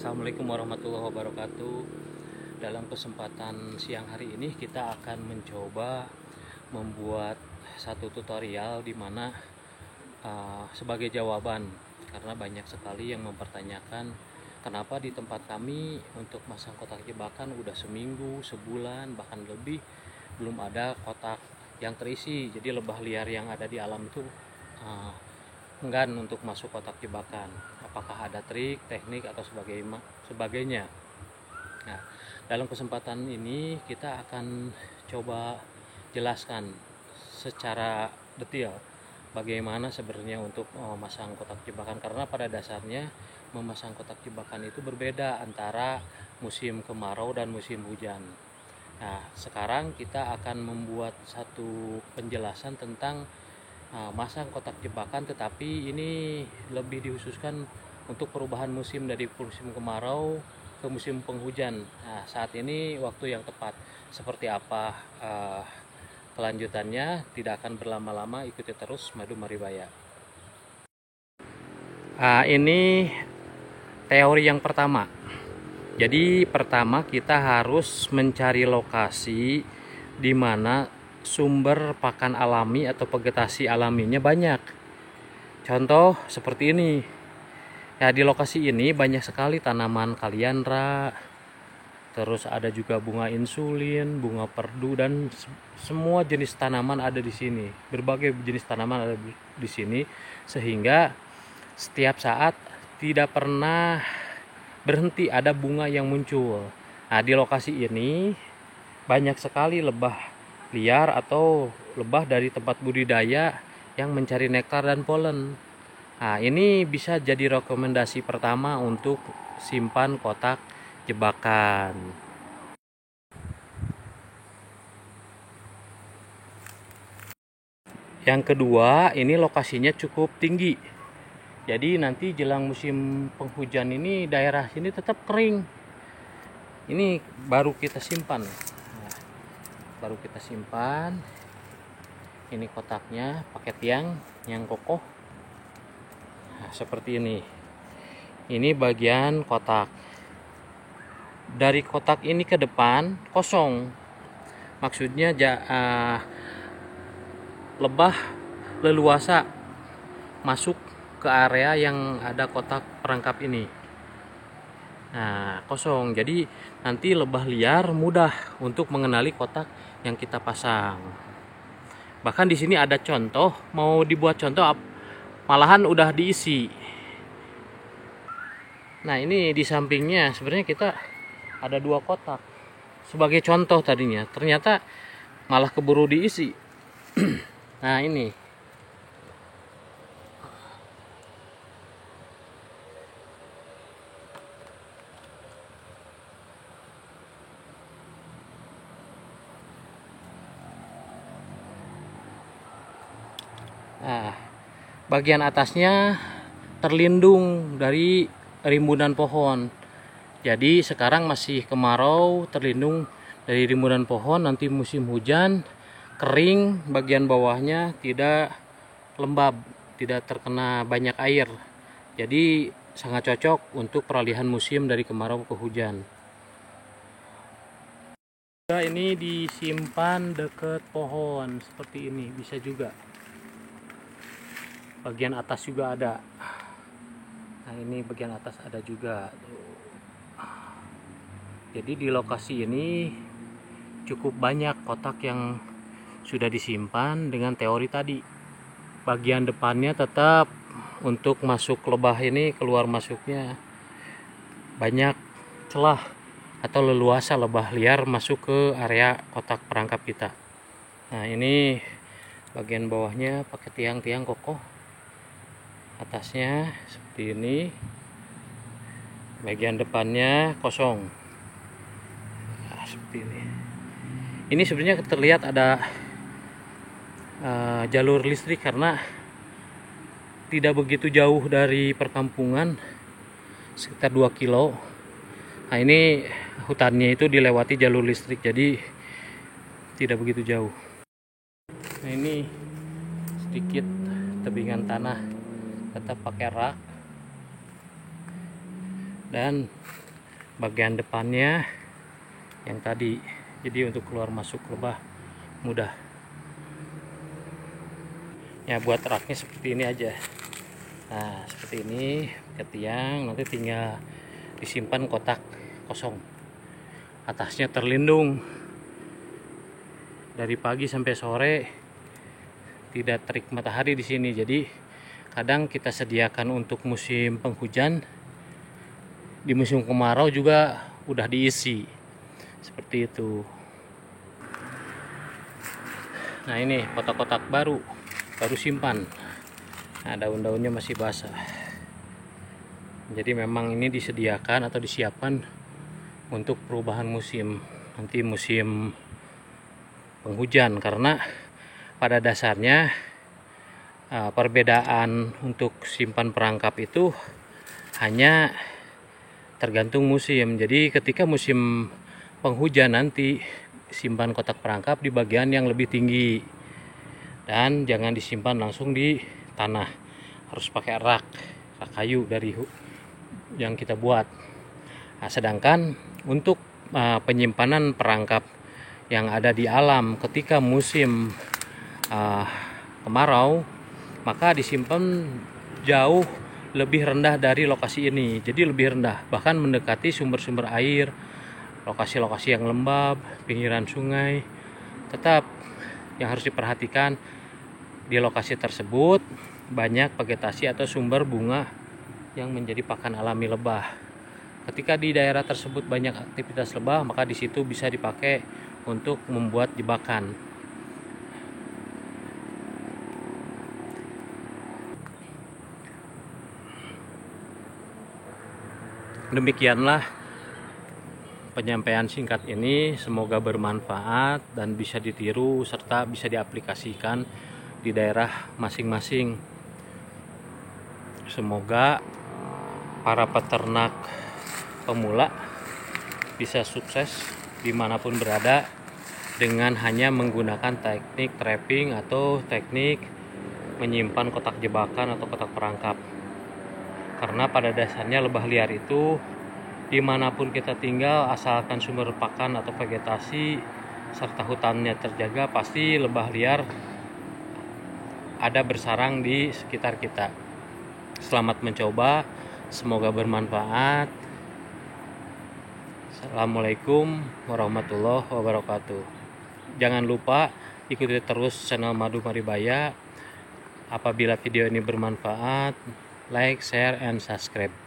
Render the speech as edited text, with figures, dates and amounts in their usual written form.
Assalamualaikum warahmatullahi wabarakatuh. Dalam kesempatan siang hari ini kita akan mencoba membuat satu tutorial di mana sebagai jawaban, karena banyak sekali yang mempertanyakan kenapa di tempat kami untuk masang kotak jebakan udah seminggu, sebulan, bahkan lebih belum ada kotak yang terisi. Jadi lebah liar yang ada di alam itu enggan untuk masuk kotak jebakan. Apakah ada trik, teknik, atau sebagainya. Nah, dalam kesempatan ini kita akan coba jelaskan secara detail bagaimana sebenarnya untuk memasang kotak jebakan, karena pada dasarnya memasang kotak jebakan itu berbeda antara musim kemarau dan musim hujan. Nah, sekarang kita akan membuat satu penjelasan tentang masang kotak jebakan, tetapi ini lebih dikhususkan untuk perubahan musim dari musim kemarau ke musim penghujan. Nah, saat ini waktu yang tepat. Seperti apa kelanjutannya, tidak akan berlama-lama, ikuti terus Madu Maribaya. Ini teori yang pertama. Jadi pertama kita harus mencari lokasi di mana sumber pakan alami atau vegetasi alaminya banyak. Contoh seperti ini. Ya, di lokasi ini banyak sekali tanaman kaliandra, terus ada juga bunga insulin, bunga perdu, dan semua jenis tanaman ada di sini. Berbagai jenis tanaman ada di sini, sehingga setiap saat tidak pernah berhenti ada bunga yang muncul. Nah, di lokasi ini banyak sekali lebah liar atau lebah dari tempat budidaya yang mencari nektar dan polen. Nah, ini bisa jadi rekomendasi pertama untuk simpan kotak jebakan. Yang kedua, ini lokasinya cukup tinggi. Jadi nanti jelang musim penghujan ini daerah sini tetap kering. Ini baru kita simpan. Nah, baru kita simpan. Ini kotaknya pakai tiang yang kokoh. Nah, seperti ini. Ini bagian kotak. Dari kotak ini ke depan kosong. Maksudnya lebah leluasa masuk ke area yang ada kotak perangkap ini. Nah, kosong. Jadi nanti lebah liar mudah untuk mengenali kotak yang kita pasang. Bahkan di sini ada contoh, mau dibuat contoh malahan udah diisi. Nah, ini di sampingnya sebenarnya kita ada 2 kotak. Sebagai contoh tadinya, ternyata malah keburu diisi. Nah, ini. Nah, bagian atasnya terlindung dari rimbunan pohon. Jadi sekarang masih kemarau, terlindung dari rimbunan pohon. Nanti musim hujan kering, bagian bawahnya tidak lembab, tidak terkena banyak air. Jadi sangat cocok untuk peralihan musim dari kemarau ke hujan. Ini disimpan dekat pohon seperti ini, bisa juga. Bagian atas juga ada. Nah, ini bagian atas ada juga. Jadi di lokasi ini cukup banyak kotak yang sudah disimpan dengan teori tadi. Bagian depannya tetap untuk masuk lebah ini, keluar masuknya banyak celah atau leluasa lebah liar masuk ke area kotak perangkap kita. Nah, ini bagian bawahnya pakai tiang-tiang kokoh. Atasnya seperti ini. Bagian depannya kosong. Nah, seperti ini. Ini sebenarnya terlihat ada jalur listrik karena tidak begitu jauh dari perkampungan, sekitar 2 kilo. Nah, ini hutannya itu dilewati jalur listrik, jadi tidak begitu jauh. Nah, ini sedikit tebingan tanah, tetap pakai rak. dan bagian depannya yang tadi, jadi untuk keluar masuk lebah mudah ya. Buat raknya seperti ini aja. Nah seperti ini ke tiang, nanti tinggal disimpan kotak kosong, atasnya terlindung dari pagi sampai sore, tidak terik matahari di sini. Jadi kadang kita sediakan untuk musim penghujan, di musim kemarau juga udah diisi seperti itu. Nah ini kotak-kotak baru simpan. Nah daun-daunnya masih basah. Jadi memang ini disediakan atau disiapkan untuk perubahan musim, nanti musim penghujan, karena pada dasarnya perbedaan untuk simpan perangkap itu hanya tergantung musim. Jadi ketika musim penghujan nanti simpan kotak perangkap di bagian yang lebih tinggi, dan jangan disimpan langsung di tanah, harus pakai rak kayu dari yang kita buat. Nah, sedangkan untuk penyimpanan perangkap yang ada di alam ketika musim kemarau, maka disimpan jauh lebih rendah dari lokasi ini. Jadi lebih rendah, bahkan mendekati sumber-sumber air, lokasi-lokasi yang lembab, pinggiran sungai. Tetap yang harus diperhatikan, di lokasi tersebut banyak vegetasi atau sumber bunga yang menjadi pakan alami lebah. Ketika di daerah tersebut banyak aktivitas lebah, maka di situ bisa dipakai untuk membuat jebakan. Demikianlah penyampaian singkat ini, semoga bermanfaat dan bisa ditiru serta bisa diaplikasikan di daerah masing-masing. Semoga para peternak pemula bisa sukses dimanapun berada dengan hanya menggunakan teknik trapping atau teknik menyimpan kotak jebakan atau kotak perangkap. Karena pada dasarnya lebah liar itu dimanapun kita tinggal, asalkan sumber pakan atau vegetasi serta hutannya terjaga, pasti lebah liar ada bersarang di sekitar kita. Selamat mencoba, semoga bermanfaat. Assalamualaikum warahmatullahi wabarakatuh. Jangan lupa ikuti terus channel Madu Maribaya. Apabila video ini bermanfaat, like, share, and subscribe.